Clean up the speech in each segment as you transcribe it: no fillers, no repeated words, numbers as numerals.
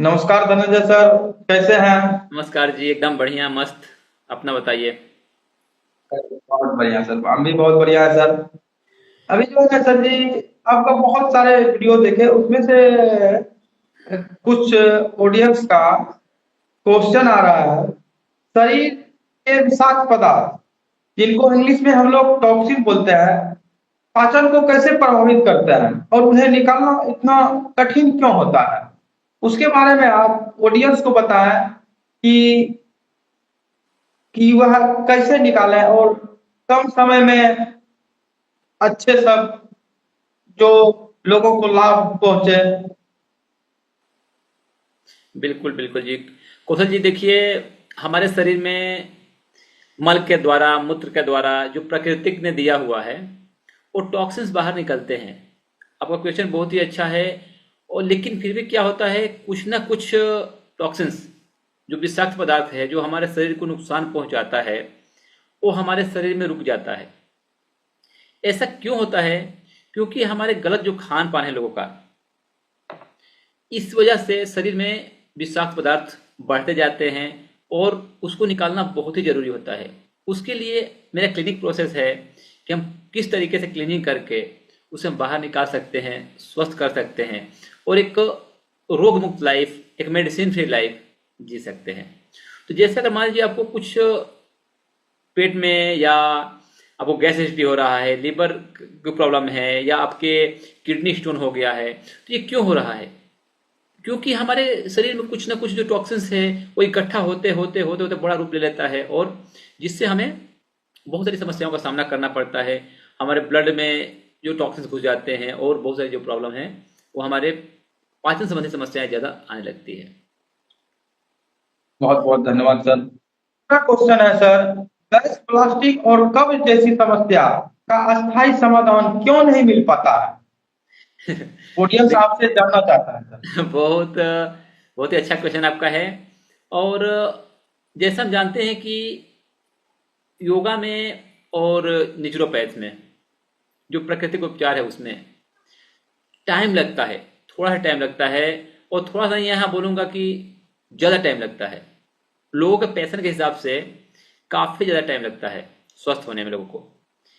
नमस्कार धनंजय सर, कैसे हैं? नमस्कार जी, एकदम बढ़िया मस्त। अपना बताइए। बहुत बढ़िया सर, हम भी बहुत बढ़िया है सर। अभी जो है सर जी, आपका बहुत सारे वीडियो देखे, उसमें से कुछ ऑडियंस का क्वेश्चन आ रहा है। शरीर के विषाक्त पदार्थ, जिनको इंग्लिश में हम लोग टॉक्सिन बोलते हैं, पाचन को कैसे प्रभावित करते हैं और उन्हें निकालना इतना कठिन क्यों होता है? उसके बारे में आप ऑडियंस को बताएं कि वह कैसे निकालें और कम समय में अच्छे सब जो लोगों को लाभ पहुंचे। बिल्कुल बिल्कुल जी। कौशल जी देखिए, हमारे शरीर में मल के द्वारा, मूत्र के द्वारा जो प्रकृतिक ने दिया हुआ है, वो टॉक्सिन्स बाहर निकलते हैं। आपका क्वेश्चन बहुत ही अच्छा है। और लेकिन फिर भी क्या होता है, कुछ ना कुछ टॉक्सिन्स, जो विषाक्त पदार्थ है, जो हमारे शरीर को नुकसान पहुंचाता है, वो हमारे शरीर में रुक जाता है। ऐसा क्यों होता है? क्योंकि हमारे गलत जो खान पान है लोगों का, इस वजह से शरीर में विषाक्त पदार्थ बढ़ते जाते हैं। और उसको निकालना बहुत ही जरूरी होता है। उसके लिए मेरा क्लिनिक प्रोसेस है कि हम किस तरीके से क्लीनिंग करके उसे हम बाहर निकाल सकते हैं, स्वस्थ कर सकते हैं, और एक रोग मुक्त लाइफ, एक मेडिसिन फ्री लाइफ जी सकते हैं। तो जैसे अगर मान लीजिए आपको कुछ पेट में, या आपको गैस एसिडिटी हो रहा है, लीवर की प्रॉब्लम है, या आपके किडनी स्टोन हो गया है, तो ये क्यों हो रहा है? क्योंकि हमारे शरीर में कुछ ना कुछ जो टॉक्सिन्स है, वो इकट्ठा होते होते होते होते बड़ा रूप ले लेता है, और जिससे हमें बहुत सारी समस्याओं का सामना करना पड़ता है। हमारे ब्लड में जो टॉक्सिन्स घुस जाते हैं, और बहुत सारी जो प्रॉब्लम है, वो हमारे पाचन संबंधी समस्याएं ज़्यादा आने लगती है। बहुत बहुत धन्यवाद सर। दूसरा क्वेश्चन है सर, गैस, प्लास्टिक और कब्ज जैसी समस्या का अस्थायी समाधान क्यों नहीं मिल पाता है? ऑडियंस देख, आपसे जानना चाहता है सर। बहुत बहुत ही अच्छा क्वेश्चन आपका है। और जैसा हम जानते हैं कि योगा में और नेचुरोपैथ में, जो प्राकृतिक उपचार है, उसमें टाइम लगता है, थोड़ा सा टाइम लगता है। और थोड़ा सा यहाँ बोलूँगा कि ज़्यादा टाइम लगता है। लोगों के पैशन के हिसाब से काफ़ी ज़्यादा टाइम लगता है स्वस्थ होने में लोगों को।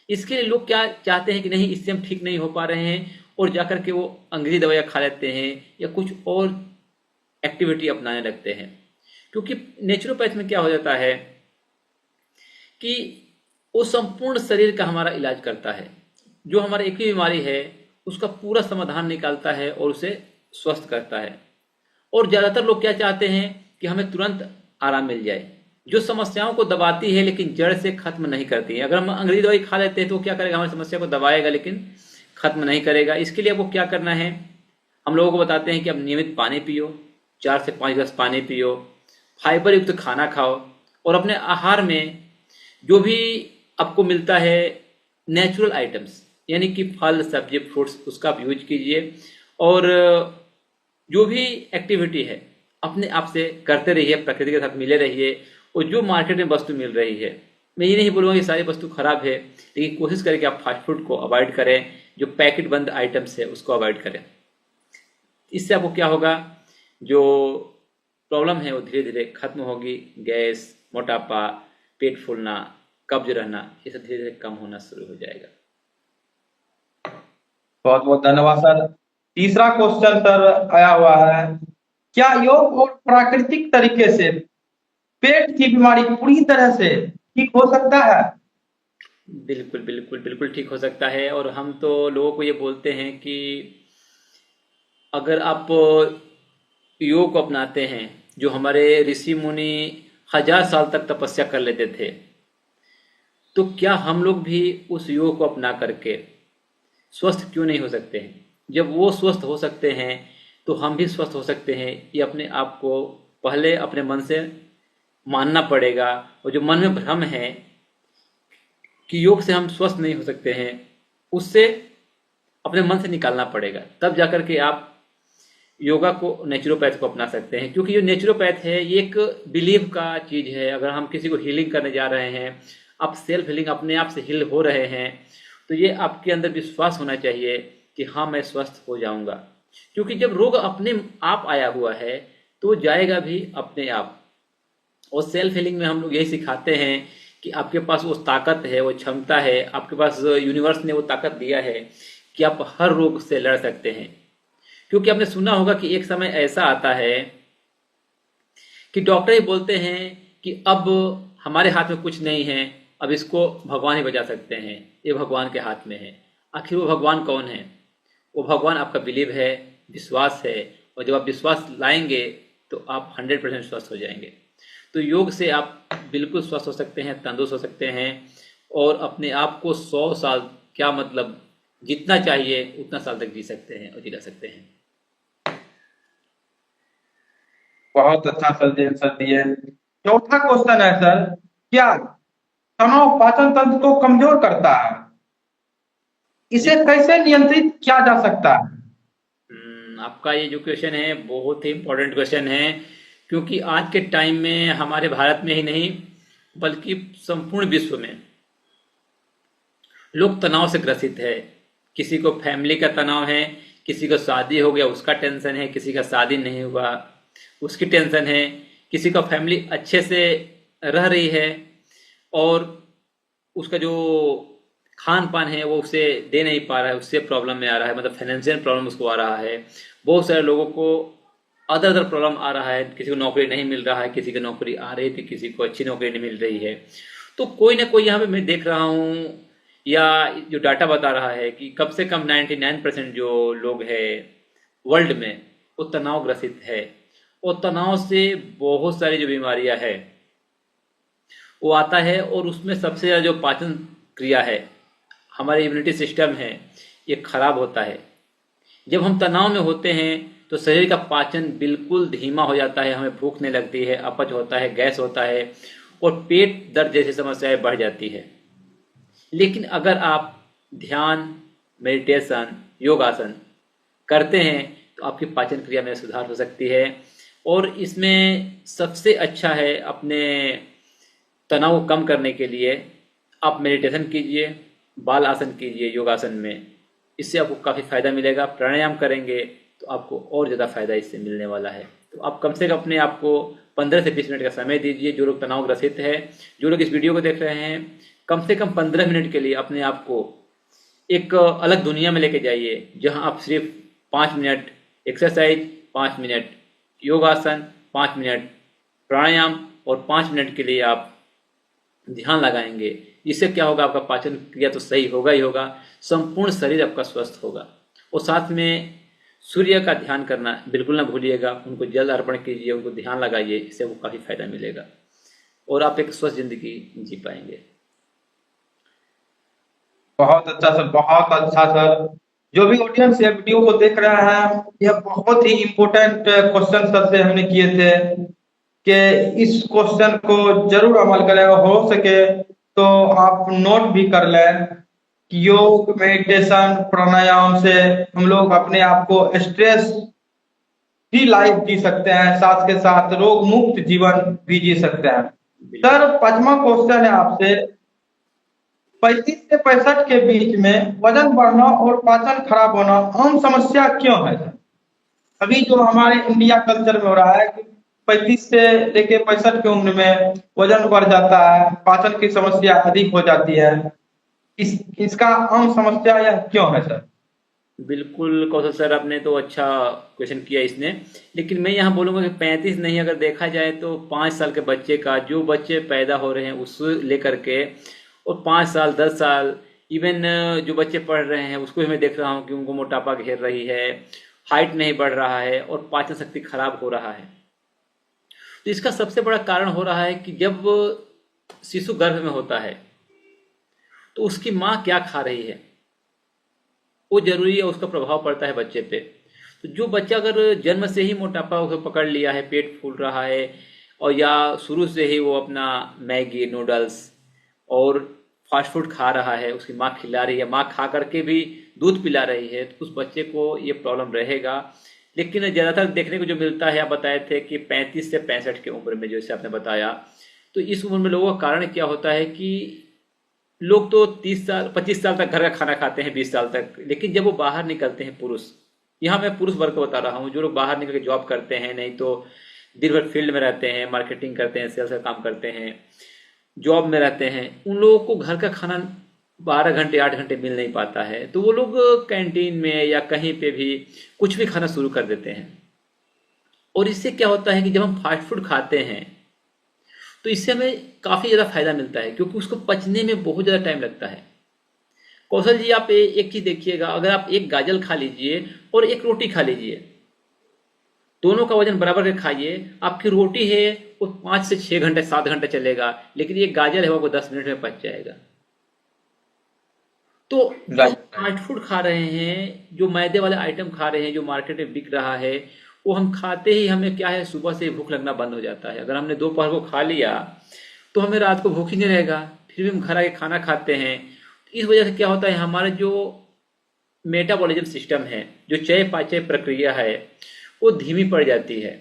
इसके लिए लोग क्या चाहते हैं कि नहीं, इससे हम ठीक नहीं हो पा रहे हैं, और जाकर के वो अंग्रेजी दवाइयाँ खा लेते हैं, या कुछ और एक्टिविटी अपनाने लगते हैं। क्योंकि नेचुरोपैथ में क्या हो जाता है कि वो संपूर्ण शरीर का हमारा इलाज करता है। जो हमारा एक ही बीमारी है, उसका पूरा समाधान निकालता है और उसे स्वस्थ करता है। और ज़्यादातर लोग क्या चाहते हैं कि हमें तुरंत आराम मिल जाए, जो समस्याओं को दबाती है लेकिन जड़ से खत्म नहीं करती है। अगर हम अंग्रेजी दवाई खा लेते हैं तो वो क्या करेगा, हमारी समस्या को दबाएगा लेकिन खत्म नहीं करेगा। इसके लिए आपको क्या करना है, हम लोगों को बताते हैं कि आप नियमित पानी पियो, 4 से 5 गिलास पानी पियो, फाइबर युक्त खाना खाओ, और अपने आहार में जो भी आपको मिलता है नेचुरल आइटम्स, यानी कि फल सब्जी फ्रूट्स, उसका आप यूज कीजिए। और जो भी एक्टिविटी है अपने आप से करते रहिए, प्रकृति के साथ मिले रहिए। और जो मार्केट में वस्तु मिल रही है, मैं ये नहीं बोलूँगा कि सारी वस्तु खराब है, लेकिन कोशिश करें कि आप फास्ट फूड को अवॉइड करें, जो पैकेट बंद आइटम्स है उसको अवॉइड करें। इससे आपको क्या होगा, जो प्रॉब्लम है वो धीरे धीरे खत्म होगी। गैस, मोटापा, पेट फूलना, कब्ज रहना, ये सब धीरे धीरे कम होना शुरू हो जाएगा। बहुत बहुत धन्यवाद सर। तीसरा क्वेश्चन सर आया हुआ है, क्या योग और प्राकृतिक तरीके से पेट की बीमारी पूरी तरह से ठीक हो सकता है? बिल्कुल बिल्कुल बिल्कुल ठीक हो सकता है। और हम तो लोगों को ये बोलते हैं कि अगर आप योग को अपनाते हैं, जो हमारे ऋषि मुनि 1000 साल तक तपस्या कर लेते थे, तो क्या हम लोग भी उस योग को अपना करके स्वस्थ क्यों नहीं हो सकते हैं? जब वो स्वस्थ हो सकते हैं, तो हम भी स्वस्थ हो सकते हैं। ये अपने आप को पहले अपने मन से मानना पड़ेगा। और जो मन में भ्रम है कि योग से हम स्वस्थ नहीं हो सकते हैं, उससे अपने मन से निकालना पड़ेगा। तब जाकर के आप योगा को, नेचुरोपैथ को अपना सकते हैं। क्योंकि जो नेचुरोपैथ है, ये एक बिलीव का चीज़ है। अगर हम किसी को हीलिंग करने जा रहे हैं, आप सेल्फ हीलिंग, अपने आप से हील हो रहे हैं, तो ये आपके अंदर विश्वास होना चाहिए कि हाँ, मैं स्वस्थ हो जाऊंगा। क्योंकि जब रोग अपने आप आया हुआ है, तो जाएगा भी अपने आप। और सेल्फ हीलिंग में हम लोग यही सिखाते हैं कि आपके पास वो ताकत है, वो क्षमता है, आपके पास यूनिवर्स ने वो ताकत दिया है कि आप हर रोग से लड़ सकते हैं। क्योंकि आपने सुना होगा कि एक समय ऐसा आता है कि डॉक्टर ही बोलते हैं कि अब हमारे हाथ में कुछ नहीं है, अब इसको भगवान ही बचा सकते हैं, ये भगवान के हाथ में है। आखिर वो भगवान कौन है? वो भगवान आपका बिलीव है, विश्वास है। और जब आप विश्वास लाएंगे तो आप 100% स्वस्थ हो जाएंगे। तो योग से आप बिल्कुल स्वस्थ हो सकते हैं, तंदुरुस्त हो सकते हैं और अपने आप को 100 साल, क्या मतलब जितना चाहिए उतना साल तक जी सकते हैं और जिला सकते हैं। बहुत अच्छा सर जी आंसर दिए। चौथा क्वेश्चन है सर, क्या तनाव पाचन तंत्र को कमजोर करता है? इसे जी। कैसे नियंत्रित किया जा सकता है? आपका ये जो क्वेश्चन है बहुत ही इम्पोर्टेंट क्वेश्चन है। क्योंकि आज के टाइम में हमारे भारत में ही नहीं बल्कि संपूर्ण विश्व में लोग तनाव से ग्रसित है। किसी को फैमिली का तनाव है, किसी को शादी हो गया उसका टेंशन है, किसी का शादी नहीं हुआ उसकी टेंशन है, किसी का फैमिली अच्छे से रह रही है और उसका जो खान पान है वो उसे दे नहीं पा रहा है, उससे प्रॉब्लम में आ रहा है, मतलब फाइनेंशियल प्रॉब्लम उसको आ रहा है। बहुत सारे लोगों को अदर अदर प्रॉब्लम आ रहा है, किसी को नौकरी नहीं मिल रहा है, किसी की नौकरी आ रही थी, किसी को अच्छी नौकरी नहीं मिल रही है। तो कोई ना कोई यहाँ पे मैं देख रहा हूँ या जो डाटा बता रहा है कि कम से कम 99% जो लोग हैं वर्ल्ड में वो तनाव ग्रसित है। और तनाव से बहुत सारी जो बीमारियां है वो आता है और उसमें सबसे ज़्यादा जो पाचन क्रिया है, हमारे इम्यूनिटी सिस्टम है, ये खराब होता है। जब हम तनाव में होते हैं तो शरीर का पाचन बिल्कुल धीमा हो जाता है, हमें भूख नहीं लगती है, अपच होता है, गैस होता है और पेट दर्द जैसी समस्याएं बढ़ जाती है। लेकिन अगर आप ध्यान, मेडिटेशन, योगासन करते हैं तो आपकी पाचन क्रिया में सुधार हो सकती है। और इसमें सबसे अच्छा है अपने तनाव को कम करने के लिए आप मेडिटेशन कीजिए, बाल आसन कीजिए योगासन में, इससे आपको काफ़ी फ़ायदा मिलेगा। प्राणायाम करेंगे तो आपको और ज़्यादा फ़ायदा इससे मिलने वाला है। तो आप कम से कम अपने आप को 15 से 20 मिनट का समय दीजिए। जो लोग तनाव ग्रसित है, जो लोग इस वीडियो को देख रहे हैं, कम से कम 15 मिनट के लिए अपने आप को एक अलग दुनिया में लेके जाइए, जहां आप सिर्फ 5 मिनट एक्सरसाइज, 5 मिनट योगासन, 5 मिनट प्राणायाम और 5 मिनट के लिए आप ध्यान लगाएंगे। इससे क्या होगा, आपका पाचन क्रिया तो सही होगा ही होगा, संपूर्ण शरीर आपका स्वस्थ होगा। और साथ में सूर्य का ध्यान करना बिल्कुल ना भूलिएगा, उनको जल अर्पण कीजिए, उनको ध्यान लगाइए, इससे वो काफ़ी फायदा मिलेगा और आप एक स्वस्थ जिंदगी जी पाएंगे। बहुत अच्छा सर, बहुत अच्छा सर। जो भी ऑडियंस ये वीडियो को देख रहा है, यह बहुत ही इम्पोर्टेंट क्वेश्चन सर से हमने किए थे कि इस क्वेश्चन को जरूर अमल करें। हो सके तो आप नोट भी कर लें कि योग, मेडिटेशन, प्राणायाम से हम लोग अपने आप को स्ट्रेस फ्री लाइफ जी सकते हैं, साथ के साथ रोग मुक्त जीवन भी जी सकते हैं। बिल्कुल। सर, 5वां क्वेश्चन है आपसे, 35 से 65 के बीच में वजन बढ़ना और पाचन खराब होना आम समस्या क्यों है सर? अभी जो हमारे इंडिया कल्चर में हो रहा है कि 35 से लेके 65 की उम्र में वजन बढ़ जाता है, पाचन की समस्या अधिक हो जाती है। इसका आम समस्या यह क्यों है सर? बिल्कुल कौशल सर, आपने तो अच्छा क्वेश्चन किया इसने। लेकिन मैं यहाँ बोलूँगा कि 35 नहीं, अगर देखा जाए तो 5 साल के बच्चे का, जो बच्चे पैदा हो रहे हैं उससे लेकर के और 5 साल 10 साल, इवन जो बच्चे पढ़ रहे हैं उसको भी मैं देख रहा हूँ कि उनको मोटापा घेर रही है, हाइट नहीं बढ़ रहा है और पाचन शक्ति खराब हो रहा है। तो इसका सबसे बड़ा कारण हो रहा है कि जब शिशु गर्भ में होता है तो उसकी माँ क्या खा रही है वो जरूरी है, उसका प्रभाव पड़ता है बच्चे पे। तो जो बच्चा अगर जन्म से ही मोटापा उसे पकड़ लिया है, पेट फूल रहा है और या शुरू से ही वो अपना मैगी, नूडल्स और फास्ट फूड खा रहा है, उसकी माँ खिला रही है, माँ खा करके भी दूध पिला रही है, तो उस बच्चे को ये प्रॉब्लम रहेगा। लेकिन ज़्यादातर देखने को जो मिलता है, आप बताए थे कि 35 से 65 की उम्र में, जैसे आपने बताया, तो इस उम्र में लोगों का कारण क्या होता है कि लोग तो 30 साल 25 साल तक घर का खाना खाते हैं, 20 साल तक, लेकिन जब वो बाहर निकलते हैं पुरुष, यहाँ मैं पुरुष वर्ग को बता रहा हूँ, जो लोग बाहर निकल के जॉब करते हैं, नहीं तो दिन भर फील्ड में रहते हैं, मार्केटिंग करते हैं, सेल्स का काम करते हैं, जॉब में रहते हैं, उन लोगों को घर का खाना 12 घंटे 8 घंटे मिल नहीं पाता है, तो वो लोग कैंटीन में या कहीं पे भी कुछ भी खाना शुरू कर देते हैं। और इससे क्या होता है कि जब हम फास्ट फूड खाते हैं तो इससे हमें काफ़ी ज़्यादा फायदा मिलता है, क्योंकि उसको पचने में बहुत ज़्यादा टाइम लगता है। कौशल जी, आप एक चीज़ देखिएगा, अगर आप एक गाजर खा लीजिए और एक रोटी खा लीजिए, दोनों का वजन बराबर के खाइए, आपकी रोटी है वो 5 से 6 घंटे 7 घंटे चलेगा, लेकिन ये गाजर है वो आपको 10 मिनट में पच जाएगा। तो जो राइट राइट। फास्ट फूड खा रहे हैं, जो मैदे वाले आइटम खा रहे हैं, जो मार्केट में बिक रहा है, वो हम खाते ही हमें क्या है, सुबह से भूख लगना बंद हो जाता है। अगर हमने दोपहर को खा लिया तो हमें रात को भूख ही नहीं रहेगा, फिर भी हम घर आके खाना खाते हैं। इस वजह से क्या होता है, हमारा जो मेटाबॉलिज्म सिस्टम है, जो चय पाचय प्रक्रिया है, वो धीमी पड़ जाती है।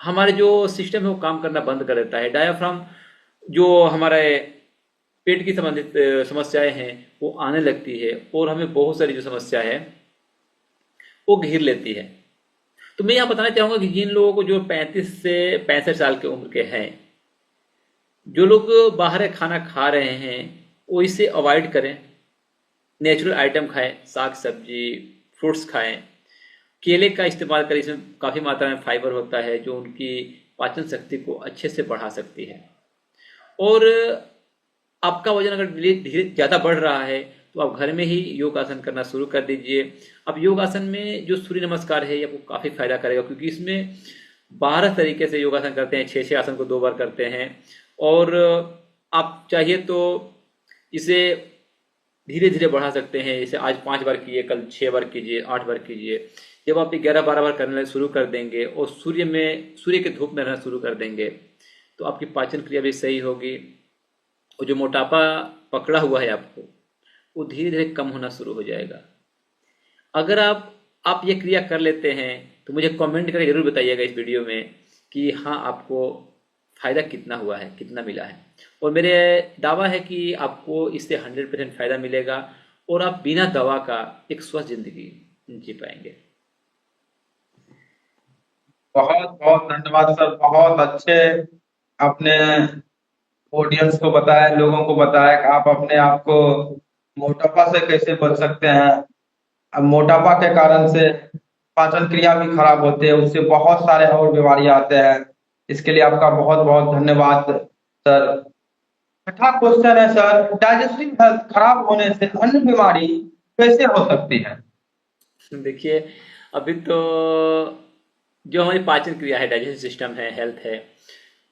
हमारे जो सिस्टम है वो काम करना बंद कर देता है। डायाफ्राम, जो हमारे पेट की संबंधित समस्याएं हैं, वो आने लगती है और हमें बहुत सारी जो समस्या है वो घेर लेती है। तो मैं यहाँ बताना चाहूँगा कि जिन लोगों को जो 35 से 65 साल की उम्र के हैं, जो लोग बाहर का खाना खा रहे हैं, वो इसे अवॉइड करें। नेचुरल आइटम खाएं, साग सब्जी, फ्रूट्स खाएं, केले का इस्तेमाल करें, इसमें काफ़ी मात्रा में फाइबर होता है जो उनकी पाचन शक्ति को अच्छे से बढ़ा सकती है। और आपका वजन अगर धीरे धीरे ज़्यादा बढ़ रहा है तो आप घर में ही योग आसन करना शुरू कर दीजिए। अब योग आसन में जो सूर्य नमस्कार है ये आपको काफ़ी फायदा करेगा, क्योंकि इसमें 12 तरीके से योगासन करते हैं, 6 आसन को 2 बार करते हैं। और आप चाहिए तो इसे धीरे धीरे बढ़ा सकते हैं, जैसे आज 5 बार कीजिए, कल 6 बार कीजिए, 8 बार कीजिए। जब आप 11-12 बार करने शुरू कर देंगे और सूर्य के धूप में रहना शुरू कर देंगे तो आपकी पाचन क्रिया भी सही होगी, और जो मोटापा पकड़ा हुआ है आपको, वो धीरे धीरे कम होना शुरू हो जाएगा। अगर आप ये क्रिया कर लेते हैं तो मुझे कमेंट करके जरूर बताइएगा इस वीडियो में कि हाँ, आपको फ़ायदा कितना हुआ है, कितना मिला है। और मेरे दावा है कि आपको इससे 100% फ़ायदा मिलेगा और आप बिना दवा का एक स्वस्थ ज़िंदगी जी पाएंगे। बहुत बहुत धन्यवाद सर, बहुत अच्छे अपने ऑडियंस को बताया, लोगों को बताया कि आप अपने आप को मोटापा से कैसे बच सकते हैं। अब मोटापा के कारण से पाचन क्रिया भी खराब होते हैं, उससे बहुत सारे और बीमारियां आते हैं। इसके लिए आपका बहुत बहुत धन्यवाद सर। छठा क्वेश्चन है सर, डाइजेस्टिव हेल्थ खराब होने से अन्य बीमारी कैसे हो सकती है? देखिए, अभी तो जो हमारी पाचन क्रिया है, डाइजेशन सिस्टम है, हेल्थ है,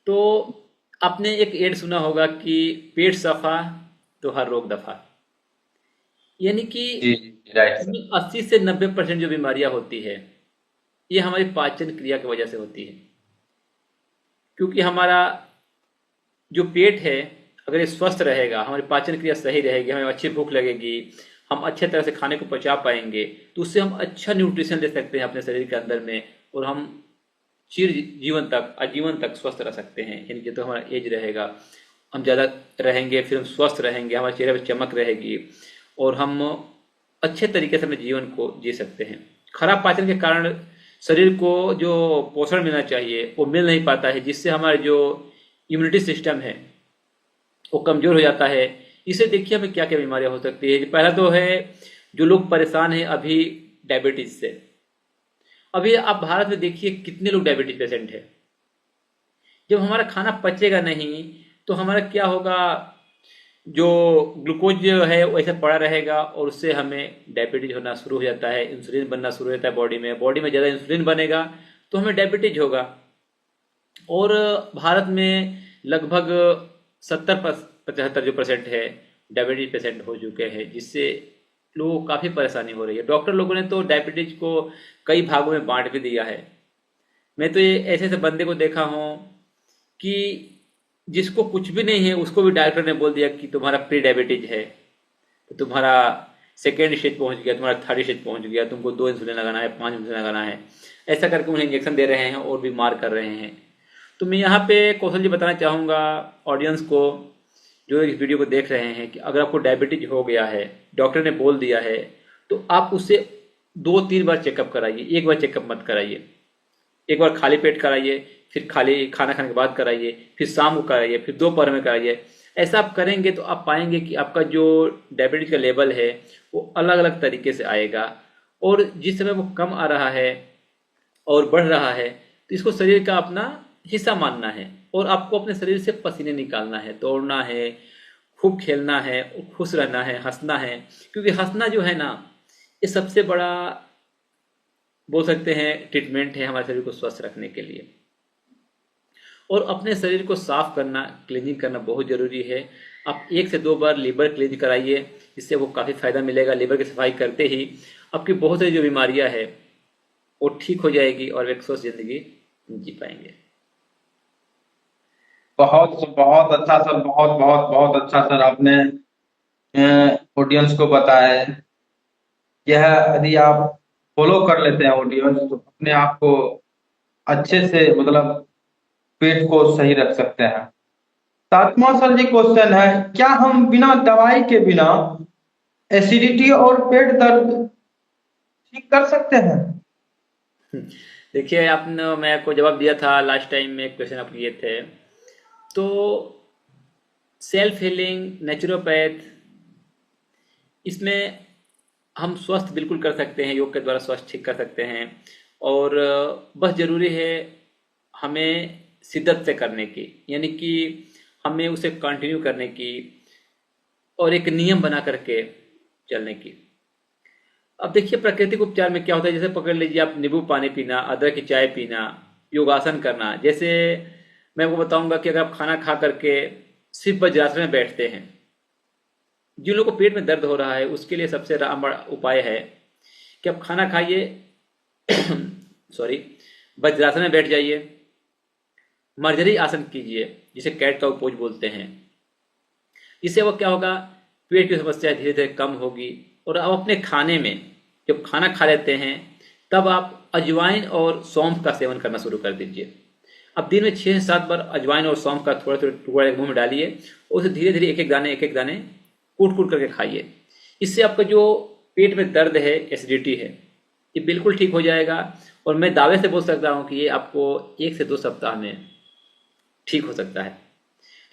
तो आपने एक एड सुना होगा कि पेट सफा तो हर रोग दफा। यानी कि जी जी राइट सर। 80 से 90% जो बीमारियां होती है ये हमारी पाचन क्रिया की वजह से होती है। क्योंकि हमारा जो पेट है, अगर ये स्वस्थ रहेगा, हमारी पाचन क्रिया सही रहेगी, हमें अच्छी भूख लगेगी, हम अच्छे तरह से खाने को पचा पाएंगे, तो उससे हम अच्छा न्यूट्रिशन ले सकते हैं अपने शरीर के अंदर में, और हम चिर जीवन तक, आजीवन तक स्वस्थ रह सकते हैं। यानी कि तो हमारा एज रहेगा, हम ज़्यादा रहेंगे, फिर हम स्वस्थ रहेंगे, हमारे चेहरे पर चमक रहेगी और हम अच्छे तरीके से अपने जीवन को जी सकते हैं। खराब पाचन के कारण शरीर को जो पोषण मिलना चाहिए वो मिल नहीं पाता है, जिससे हमारे जो इम्यूनिटी सिस्टम है वो कमज़ोर हो जाता है। इसे देखिए हमें क्या क्या बीमारियां हो सकती है। पहला तो है, जो लोग परेशान हैं अभी डायबिटीज से। अभी आप भारत में देखिए कितने लोग डायबिटीज पेशेंट है। जब हमारा खाना पचेगा नहीं तो हमारा क्या होगा, जो ग्लूकोज जो है वो ऐसे पड़ा रहेगा और उससे हमें डायबिटीज होना शुरू हो जाता है, इंसुलिन बनना शुरू हो जाता है बॉडी में ज़्यादा इंसुलिन बनेगा तो हमें डायबिटीज होगा। और भारत में लगभग 70-75 जो परसेंट है डायबिटीज पेशेंट हो चुके हैं, जिससे लोगों को काफ़ी परेशानी हो रही है। डॉक्टर लोगों ने तो डायबिटीज को कई भागों में बांट भी दिया है। मैं तो ये ऐसे ऐसे बंदे को देखा हूँ कि जिसको कुछ भी नहीं है उसको भी डॉक्टर ने बोल दिया कि तुम्हारा प्री डायबिटीज है, तो तुम्हारा सेकेंड स्टेज पहुंच गया, तुम्हारा थर्ड स्टेज पहुंच गया, तुमको 2 इंसुलिन लगाना है, 5 इंसुलिन लगाना है। ऐसा करके उन्हें इंजेक्शन दे रहे हैं और बीमार कर रहे हैं। तो मैं यहाँ पे कौशल जी बताना चाहूँगा ऑडियंस को, जो इस वीडियो को देख रहे हैं, कि अगर आपको डायबिटीज हो गया है, डॉक्टर ने बोल दिया है, तो आप उससे 2-3 बार चेकअप कराइए। एक बार चेकअप मत कराइए, एक बार खाली पेट कराइए, फिर खाली खाना खाने के बाद कराइए, फिर शाम को कराइए, फिर दोपहर में कराइए। ऐसा आप करेंगे तो आप पाएंगे कि आपका जो डायबिटीज का लेवल है वो अलग अलग तरीके से आएगा। और जिस समय वो कम आ रहा है और बढ़ रहा है तो इसको शरीर का अपना हिस्सा मानना है, और आपको अपने शरीर से पसीने निकालना है, दौड़ना है, खूब खेलना है, खुश रहना है, हंसना है। क्योंकि हंसना जो है ना, ये सबसे बड़ा बोल सकते हैं ट्रीटमेंट है हमारे शरीर को स्वस्थ रखने के लिए। और अपने शरीर को साफ करना, क्लीनिंग करना बहुत ज़रूरी है। आप 1 से 2 बार लीवर क्लीन कराइए, इससे वो काफ़ी फ़ायदा मिलेगा। लीवर की सफाई करते ही आपकी बहुत सारी जो बीमारियां हैं वो ठीक हो जाएगी और एक स्वस्थ जिंदगी जी पाएंगे। बहुत बहुत अच्छा सर, बहुत बहुत बहुत अच्छा सर, आपने ऑडियंस को बताया है। यह यदि आप फॉलो कर लेते हैं ऑडियंस, तो अपने आप को अच्छे से मतलब पेट को सही रख सकते हैं। सातवां सर जी क्वेश्चन है, क्या हम बिना दवाई के बिना एसिडिटी और पेट दर्द ठीक कर सकते हैं? देखिए, आपने मैं आपको जवाब दिया था लास्ट टाइम में, एक क्वेश्चन आप किए थे। तो सेल्फ हीलिंग, नेचुरोपैथ, इसमें हम स्वस्थ बिल्कुल कर सकते हैं, योग के द्वारा स्वस्थ ठीक कर सकते हैं। और बस ज़रूरी है हमें शिद्दत से करने की, यानी कि हमें उसे कंटिन्यू करने की और एक नियम बना करके चलने की। अब देखिए, प्राकृतिक उपचार में क्या होता है, जैसे पकड़ लीजिए आप नींबू पानी पीना, अदरक की चाय पीना, योगासन करना। जैसे मैं आपको बताऊंगा कि अगर आप खाना खा करके सिर्फ वज्रासन में बैठते हैं, जिन लोगों को पेट में दर्द हो रहा है उसके लिए सबसे रामबाण उपाय है कि आप खाना खाइए, सॉरी, वज्रासन में बैठ जाइए, मर्जरी आसन कीजिए जिसे कैट का पोज बोलते हैं। इससे वो क्या होगा, पेट की समस्या धीरे धीरे कम होगी। और आप अपने खाने में जब खाना खा लेते हैं तब आप अजवाइन और सौंफ का सेवन करना शुरू कर दीजिए। अब दिन में 6 से 7 बार अजवाइन और सौंफ का थोड़ा थोड़ा टुकड़ा मुंह में डालिए, और उसे धीरे धीरे एक एक दाने कूट कूट करके खाइए। इससे आपका जो पेट में दर्द है, एसिडिटी है, ये बिल्कुल ठीक हो जाएगा। और मैं दावे से बोल सकता हूँ कि ये आपको 1 से 2 सप्ताह में ठीक हो सकता है।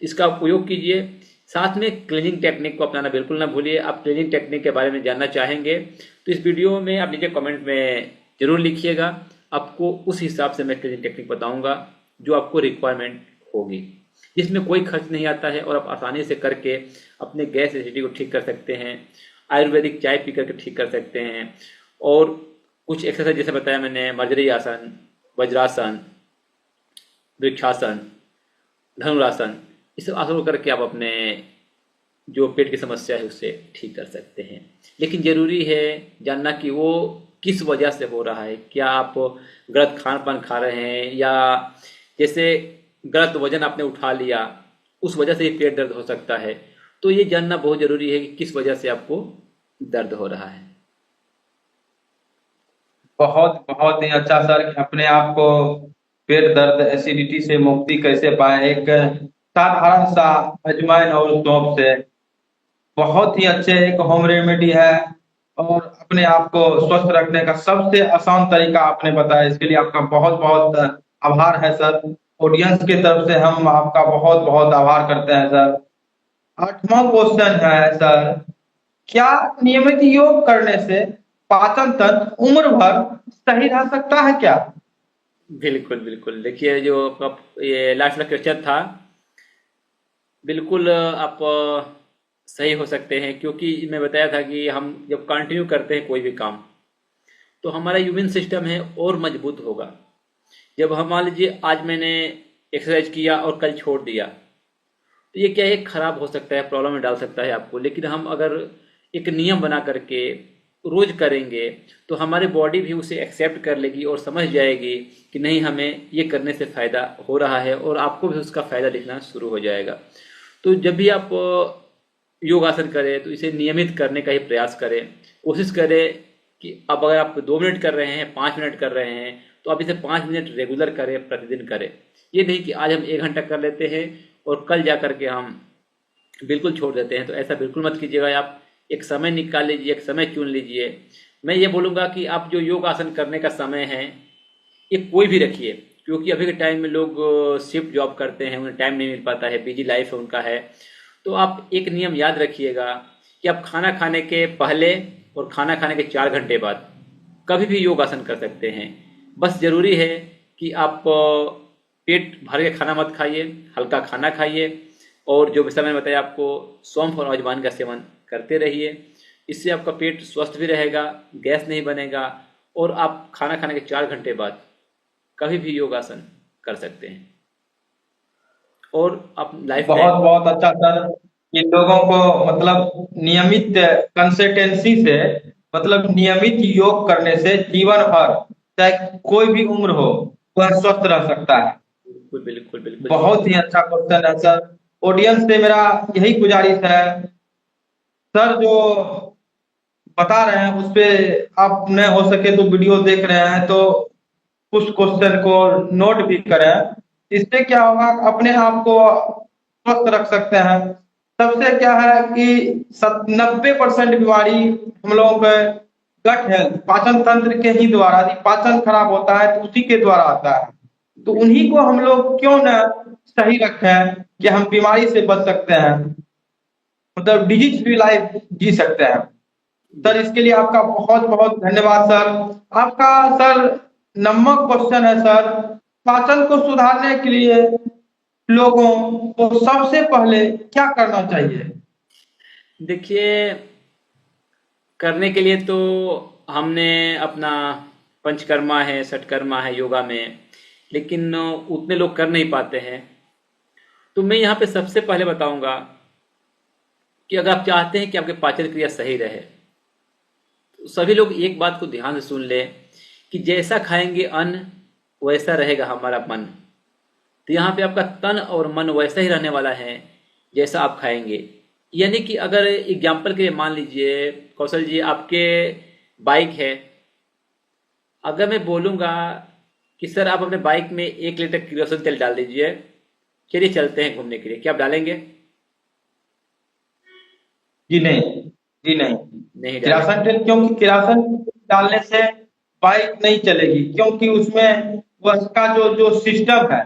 इसका उपयोग कीजिए। साथ में क्लीनिंग टेक्निक को अपनाना बिल्कुल ना भूलिए। आप क्लीनिंग टेक्निक के बारे में जानना चाहेंगे तो इस वीडियो में आप नीचे कमेंट में जरूर लिखिएगा, आपको उस हिसाब से मैं क्लीनिंग टेक्निक बताऊंगा जो आपको रिक्वायरमेंट होगी, जिसमें कोई खर्च नहीं आता है और आप आसानी से करके अपने गैस एसिडिटी को ठीक कर सकते हैं। आयुर्वेदिक चाय पी करके ठीक कर सकते हैं। और कुछ एक्सरसाइज जैसे बताया मैंने, मर्जरी आसन, वज्रासन, वृक्षासन, धनुरासन, इस सब आसनों करके आप अपने जो पेट की समस्या है उससे ठीक कर सकते हैं। लेकिन ज़रूरी है जानना कि वो किस वजह से हो रहा है। क्या आप गलत खान पान खा रहे हैं, या जैसे गलत वजन आपने उठा लिया, उस वजह से ही पेट दर्द हो सकता है। तो ये जानना बहुत ज़रूरी है कि किस वजह से आपको दर्द हो रहा है। बहुत बहुत ही अच्छा सर, कि अपने आप को पेट दर्द एसिडिटी से मुक्ति कैसे पाए, एक साधारण सा अजवाइन और सौंफ से। बहुत ही अच्छे एक होम रेमेडी है, और अपने आप को स्वस्थ रखने का सबसे आसान तरीका आपने बताया, इसके लिए आपका बहुत बहुत आभार है सर। ऑडियंस की तरफ से हम आपका बहुत बहुत आभार करते हैं सर। 8वां क्वेश्चन है सर, क्या नियमित योग करने से पाचन तंत्र उम्र भर सही रह सकता है क्या? बिल्कुल बिल्कुल, देखिए जो आपका ये लास्ट वाला क्वेश्चन था, बिल्कुल आप सही हो सकते हैं। क्योंकि मैं बताया था कि हम जब कंटिन्यू करते हैं कोई भी काम तो हमारा इम्यून सिस्टम है और मजबूत होगा। जब हम मान लीजिए आज मैंने एक्सरसाइज किया और कल छोड़ दिया तो ये क्या है, खराब हो सकता है, प्रॉब्लम में डाल सकता है आपको। लेकिन हम अगर एक नियम बना करके रोज करेंगे तो हमारी बॉडी भी उसे एक्सेप्ट कर लेगी और समझ जाएगी कि नहीं, हमें ये करने से फायदा हो रहा है, और आपको भी उसका फायदा दिखना शुरू हो जाएगा। तो जब भी आप योगासन करें तो इसे नियमित करने का ही प्रयास करें। कोशिश करें कि अब अगर आप 2 मिनट कर रहे हैं, 5 मिनट कर रहे हैं, तो आप इसे 5 मिनट रेगुलर करें, प्रतिदिन करें। ये नहीं कि आज हम 1 घंटा कर लेते हैं और कल जा करके हम बिल्कुल छोड़ देते हैं। तो ऐसा बिल्कुल मत कीजिएगा। आप एक समय निकाल लीजिए, एक समय चुन लीजिए। मैं ये बोलूँगा कि आप जो योग आसन करने का समय है ये कोई भी रखिए, क्योंकि अभी के टाइम में लोग शिफ्ट जॉब करते हैं, उन्हें टाइम नहीं मिल पाता है, बिजी लाइफ है उनका है। तो आप एक नियम याद रखिएगा कि आप खाना खाने के पहले और खाना खाने के 4 घंटे बाद कभी भी योगासन कर सकते हैं। बस ज़रूरी है कि आप पेट भर के खाना मत खाइए, हल्का खाना खाइए, और जो भी समय बताया आपको, सौंफ और अजवाइन का सेवन करते रहिए। इससे आपका पेट स्वस्थ भी रहेगा, गैस नहीं बनेगा, और आप खाना खाने के 4 घंटे बाद कभी भी योगासन कर सकते हैं और आप लाइफ बहुत टाइम। बहुत अच्छा सर। कि लोगों को मतलब नियमित कंसिस्टेंसी से, मतलब नियमित योग करने से जीवन भर, चाहे कोई भी उम्र हो, वह स्वस्थ रह सकता है। बिल्कुल बिल्कुल बिल्कुल जी। बहुत ही अच्छा क्वेश्चन है सर। ऑडियंस से मेरा यही गुजारिश है सर, जो बता रहे हैं उस पे आप न हो सके तो वीडियो देख रहे हैं तो उस क्वेश्चन को नोट भी करें। इससे क्या होगा, अपने आप को स्वस्थ रख सकते हैं। सबसे क्या है कि 90% बीमारी हम लोगों के गट हेल्थ, पाचन तंत्र के ही द्वारा, यदि पाचन खराब होता है तो उसी के द्वारा आता है। तो उन्हीं को हम लोग क्यों न सही रखें कि हम बीमारी से बच सकते हैं, मतलब डिजीज फ्री लाइफ जी सकते हैं। सर इसके लिए आपका बहुत बहुत धन्यवाद सर। आपका सर नंबर क्वेश्चन है सर, पाचन को सुधारने के लिए लोगों को सबसे पहले क्या करना चाहिए? देखिए, करने के लिए तो हमने अपना पंचकर्मा है, षटकर्मा है योगा में, लेकिन उतने लोग कर नहीं पाते हैं। तो मैं यहाँ पे सबसे पहले बताऊंगा कि अगर आप चाहते हैं कि आपके पाचन क्रिया सही रहे, तो सभी लोग एक बात को ध्यान से सुन ले कि जैसा खाएंगे अन्न वैसा रहेगा हमारा मन। तो यहाँ पे आपका तन और मन वैसा ही रहने वाला है जैसा आप खाएंगे। यानी कि अगर एग्जाम्पल के लिए मान लीजिए कौशल जी, आपके बाइक है, अगर मैं बोलूँगा कि सर आप अपने बाइक में 1 लीटर किरोसिन तेल डाल दीजिए, चलिए चलते हैं घूमने के लिए, क्या आप डालेंगे? जी नहीं, जी नहीं। नहीं डालेंगे। किरासन तेल, क्योंकि किरासन डालने से बाइक नहीं चलेगी, क्योंकि उसमें वह उसका जो जो सिस्टम है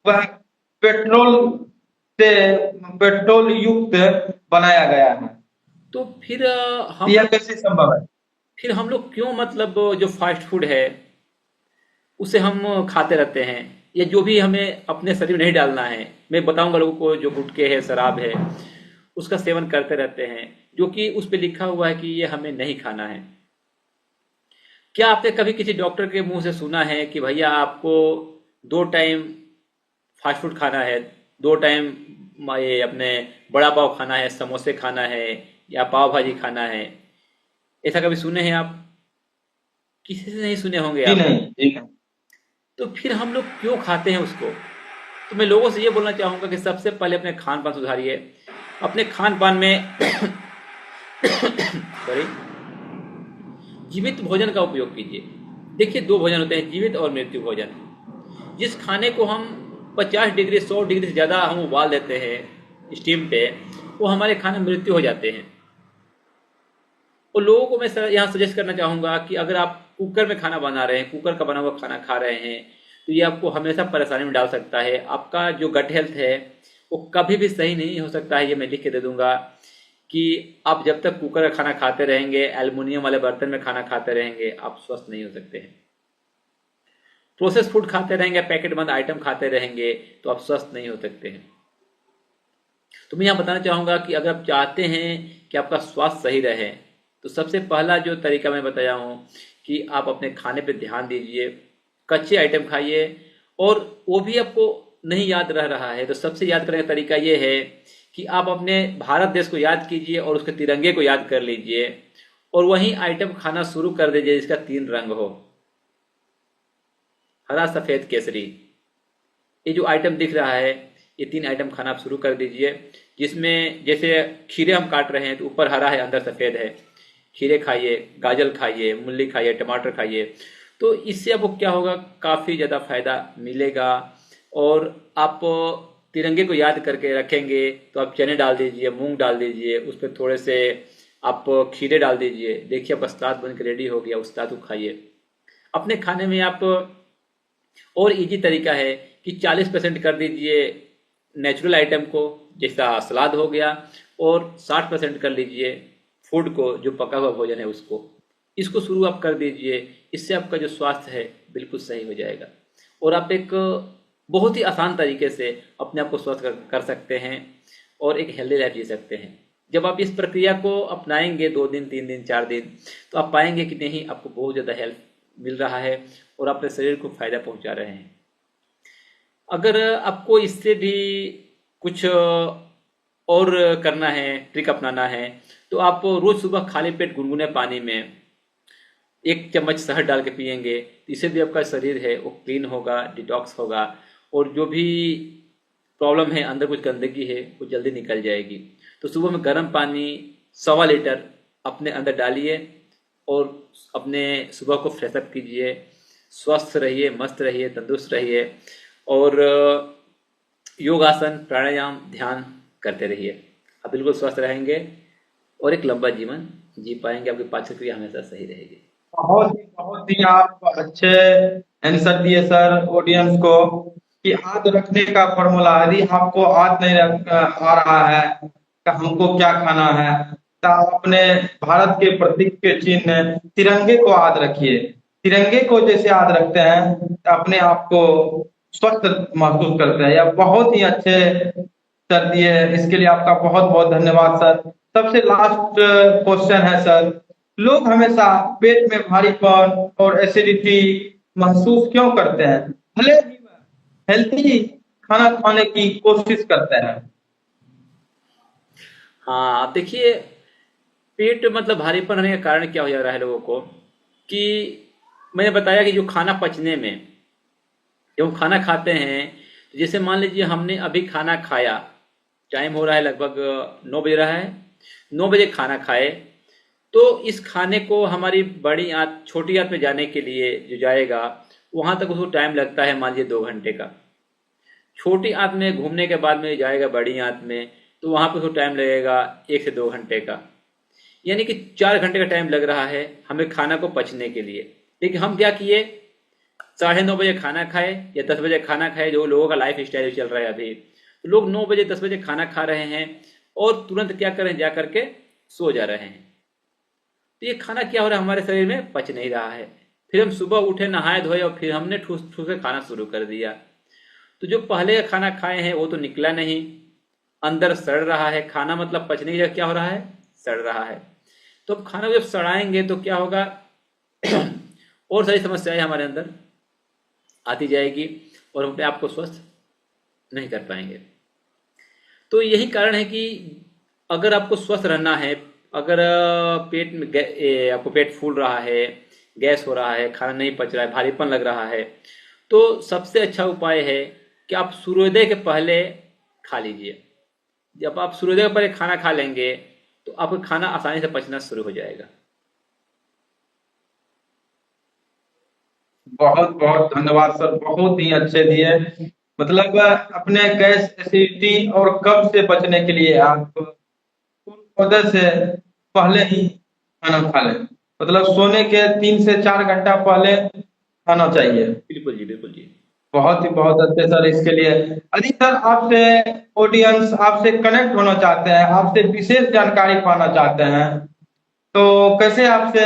वह पेट्रोल से, पेट्रोल युक्त बनाया गया है। तो फिर तो हम यह लोग कैसे संभव है? फिर हम लोग क्यों, मतलब जो फास्ट फूड है उसे हम खाते रहते हैं, या जो भी हमें अपने शरीर में नहीं डालना है। मैं बताऊंगा लोगों को, जो गुटखे है, शराब है, उसका सेवन करते रहते हैं, जो कि उस पे लिखा हुआ है कि ये हमें नहीं खाना है। क्या आपने कभी किसी डॉक्टर के मुंह से सुना है कि भैया आपको 2 टाइम फास्ट फूड खाना है, 2 टाइम ये अपने बड़ा पाव खाना है, समोसे खाना है, या पाव भाजी खाना है? ऐसा कभी सुने हैं आप? किसी से नहीं सुने होंगे जी आप। नहीं, जी नहीं। तो फिर हम लोग क्यों खाते हैं उसको? तो मैं लोगों से ये बोलना चाहूँगा कि सबसे पहले अपने खान पान सुधारिए। अपने खान पान में सॉरी, जीवित भोजन का उपयोग कीजिए। देखिए, 2 भोजन होते हैं, जीवित और मृत्यु भोजन। जिस खाने को हम 50 डिग्री 100 डिग्री से ज़्यादा हम उबाल देते हैं स्टीम पे, वो हमारे खाने में मृत्यु हो जाते हैं। और लोगों को मैं यहाँ सजेस्ट करना चाहूँगा कि अगर आप कुकर में खाना बना रहे हैं, कुकर का बना हुआ खाना खा रहे हैं, तो ये आपको हमेशा परेशानी में डाल सकता है। आपका जो गट हेल्थ है वो कभी भी सही नहीं हो सकता है, ये मैं लिख के दे दूंगा कि आप जब तक कुकर का खाना खाते रहेंगे, एल्युमिनियम वाले बर्तन में खाना खाते रहेंगे, आप स्वस्थ नहीं हो सकते हैं। प्रोसेस फूड खाते रहेंगे, पैकेट बंद आइटम खाते रहेंगे, तो आप स्वस्थ नहीं हो सकते हैं। तो मैं यहाँ बताना चाहूँगा कि अगर आप चाहते हैं कि आपका स्वास्थ्य सही रहे, तो सबसे पहला जो तरीका मैं बताया हूँ कि आप अपने खाने पे ध्यान दीजिए, कच्चे आइटम खाइए। और वो भी आपको नहीं याद रह रहा है तो सबसे याद करने का तरीका ये है कि आप अपने भारत देश को याद कीजिए और उसके तिरंगे को याद कर लीजिए, और वही आइटम खाना शुरू कर दीजिए जिसका 3 रंग हो, हरा, सफ़ेद, केसरी। ये जो आइटम दिख रहा है, ये 3 आइटम खाना आप शुरू कर दीजिए, जिसमें जैसे खीरे हम काट रहे हैं तो ऊपर हरा है, अंदर सफ़ेद है। खीरे खाइए, गाजर खाइए, मूली खाइए, टमाटर खाइए। तो इससे आपको क्या होगा, काफ़ी ज़्यादा फायदा मिलेगा। और आप तिरंगे को याद करके रखेंगे तो आप चने डाल दीजिए, मूंग डाल दीजिए, उस पर थोड़े से आप खीरे डाल दीजिए। देखिए, अब सलाद बन के रेडी हो गया, उस सलाद को खाइए। अपने खाने में आप और इजी तरीका है कि 40% कर दीजिए नेचुरल आइटम को, जैसा सलाद हो गया, और 60% कर लीजिए फूड को, जो पका हुआ भोजन है उसको। इसको शुरू आप कर दीजिए, इससे आपका जो स्वास्थ्य है बिल्कुल सही हो जाएगा, और आप एक बहुत ही आसान तरीके से अपने आप को स्वस्थ कर सकते हैं और एक हेल्दी लाइफ जी सकते हैं। जब आप इस प्रक्रिया को अपनाएंगे 2 दिन 3 दिन 4 दिन, तो आप पाएंगे कि नहीं, आपको बहुत ज़्यादा हेल्प मिल रहा है और अपने शरीर को फायदा पहुंचा रहे हैं। अगर आपको इससे भी कुछ और करना है, ट्रिक अपनाना है, तो आप रोज सुबह खाली पेट गुनगुने पानी में 1 चम्मच शहद डाल के पियेंगे, तो इससे भी आपका शरीर है वो क्लीन होगा, डिटॉक्स होगा, और जो भी प्रॉब्लम है, अंदर कुछ गंदगी है, वो जल्दी निकल जाएगी। तो सुबह में गर्म पानी 1.25 लीटर अपने अंदर डालिए और अपने सुबह को फ्रेशअप कीजिए। स्वस्थ रहिए, मस्त रहिए, तंदुरुस्त रहिए, और योगासन, प्राणायाम, ध्यान करते रहिए। आप बिल्कुल स्वस्थ रहेंगे और एक लंबा जीवन जी पाएंगे। आपकी पाचन क्रिया हमेशा सही रहेगी। बहुत ही आप अच्छे आंसर दिए सर ऑडियंस को, कि याद रखने का फॉर्मूला, यदि आपको याद नहीं आ रहा है कि हमको क्या खाना है, तो आप अपने भारत के प्रतीक के चिन्ह तिरंगे को याद रखिए। तिरंगे को जैसे याद रखते हैं तो अपने आप को स्वस्थ महसूस करते हैं। यह बहुत ही अच्छे सर दिए, इसके लिए आपका बहुत बहुत धन्यवाद सर। सबसे लास्ट क्वेश्चन है सर, लोग हमेशा पेट में भारीपन और एसिडिटी महसूस क्यों करते हैं, भले ही वह हेल्थी खाना खाने की कोशिश करते हैं? हाँ, आप देखिए, पेट मतलब भारीपन होने का कारण क्या हो जा रहा है लोगों को, कि मैंने बताया कि जो खाना पचने में, जब हम खाना खाते हैं, तो जैसे मान लीजिए हमने अभी खाना खाया, टाइम हो रहा है लगभग 9 बज रहा है, 9 बजे खाना खाए, तो इस खाने को हमारी बड़ी आंत छोटी आंत में जाने के लिए जो जाएगा, वहां तक उसको टाइम लगता है मान लीजिए 2 घंटे का। छोटी आंत में घूमने के बाद में जाएगा बड़ी आंत में, तो वहां पर उसको टाइम लगेगा 1 से 2 घंटे का। यानी कि 4 घंटे का टाइम लग रहा है हमें खाना को पचने के लिए। लेकिन हम क्या किए, 9:30 बजे खाना खाए या 10 बजे खाना खाए, जो लोगों का लाइफ स्टाइल चल रहा है अभी, तो लोग 9 बजे 10 बजे खाना खा रहे हैं और तुरंत क्या करें, जा करके सो जा रहे हैं। तो ये खाना क्या हो रहा है, हमारे शरीर में पच नहीं रहा है। फिर हम सुबह उठे, नहाए धोए, और फिर हमने ठूस ठूस के खाना शुरू कर दिया। तो जो पहले का खाना खाए हैं वो तो निकला नहीं, अंदर सड़ रहा है। खाना मतलब पचने की जगह क्या हो रहा है, सड़ रहा है। तो अब खाना को जब सड़ाएंगे तो क्या होगा और सारी समस्याएं हमारे अंदर आती जाएगी और हम अपने आप को स्वस्थ नहीं कर पाएंगे। तो यही कारण है कि अगर आपको स्वस्थ रहना है, अगर पेट में आपको पेट फूल रहा है, गैस हो रहा है, खाना नहीं पच रहा है, भारीपन लग रहा है, तो सबसे अच्छा उपाय है कि आप सूर्योदय के पहले खा लीजिए। जब आप सूर्योदय के पहले खाना खा लेंगे तो आपका खाना आसानी से पचना शुरू हो जाएगा। बहुत बहुत धन्यवाद सर, बहुत ही अच्छे दिए। मतलब अपने गैस, एसिडिटी और कब्ज से बचने के लिए आप सूर्योदय से पहले ही खाना खा लें, मतलब सोने के 3 से 4 घंटा पहले खाना चाहिए। बिल्कुल जी, बिल्कुल जी। बहुत ही बहुत अच्छे सर इसके लिए। यदि सर आपसे ऑडियंस आपसे कनेक्ट होना चाहते हैं, आपसे विशेष जानकारी पाना चाहते हैं, तो कैसे आपसे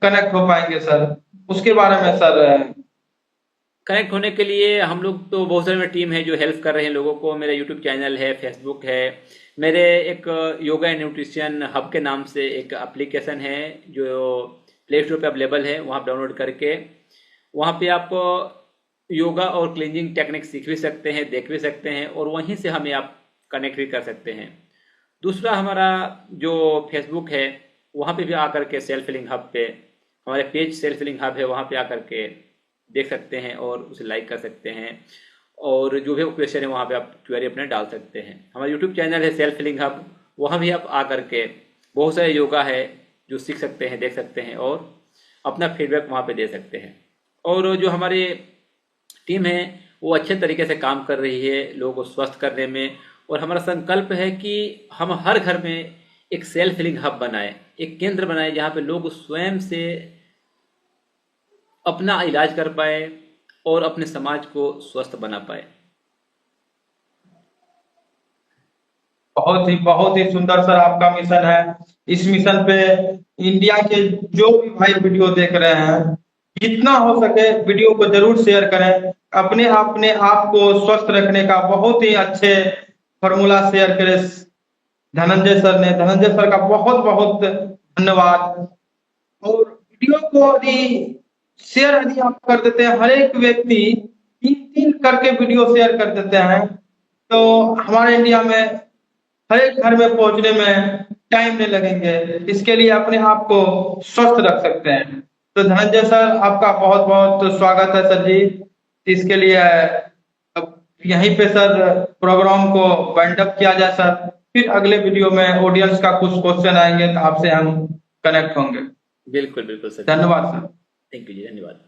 कनेक्ट हो पाएंगे सर, उसके बारे में सर? कनेक्ट होने के लिए हम लोग तो बहुत सारे टीम है जो हेल्प कर रहे हैं लोगों को। मेरा यूट्यूब चैनल है, फेसबुक है, मेरे एक योगा एंड न्यूट्रिशन हब के नाम से एक एप्लीकेशन है जो प्ले स्टोर पे अवेलेबल है, वहाँ डाउनलोड करके वहाँ पे आप योगा और क्लींजिंग टेक्निक सीख भी सकते हैं, देख भी सकते हैं, और वहीं से हमें आप कनेक्ट भी कर सकते हैं। दूसरा, हमारा जो फेसबुक है वहाँ पे भी आकर के सेल्फ हेलिंग हब पे, हमारे पेज सेल्फ हेलिंग हब है, वहाँ पे आकर के देख सकते हैं और उसे लाइक कर सकते हैं, और जो भी क्वेश्चन है वहाँ पे आप क्वेरी अपने डाल सकते हैं। हमारा यूट्यूब चैनल है सेल्फ हेलिंग हब, वहाँ भी आप आकर के बहुत सारे योगा है जो सीख सकते हैं, देख सकते हैं, और अपना फीडबैक वहाँ पे दे सकते हैं। और जो हमारी टीम है वो अच्छे तरीके से काम कर रही है लोगों को स्वस्थ करने में, और हमारा संकल्प है कि हम हर घर में एक सेल्फ हीलिंग हब बनाए, एक केंद्र बनाए जहाँ पे लोग स्वयं से अपना इलाज कर पाए, और अपने समाज को स्वस्थ बना पाए। बहुत ही सुंदर सर आपका मिशन है। इस मिशन पे इंडिया के जो भी भाई वीडियो देख रहे हैं, जितना हो सके वीडियो को जरूर शेयर करें। अपने आप को स्वस्थ रखने का बहुत ही अच्छे फॉर्मूला शेयर करें धनंजय सर ने। धनंजय सर का बहुत बहुत धन्यवाद। और वीडियो को यदि शेयर यदि आप कर देते हैं, हर एक व्यक्ति 3-3 करके वीडियो शेयर कर देते हैं, तो हमारे इंडिया में हर एक घर में पहुंचने में टाइम नहीं लगेंगे। इसके लिए अपने आप को स्वस्थ रख सकते हैं। तो धनंजय सर आपका बहुत बहुत स्वागत है सर जी। इसके लिए अब यहीं पे सर प्रोग्राम को वाइंड अप किया जाए सर। फिर अगले वीडियो में ऑडियंस का कुछ क्वेश्चन आएंगे तो आपसे हम कनेक्ट होंगे। बिल्कुल बिल्कुल सर। धन्यवाद सर। थैंक यू जी, धन्यवाद।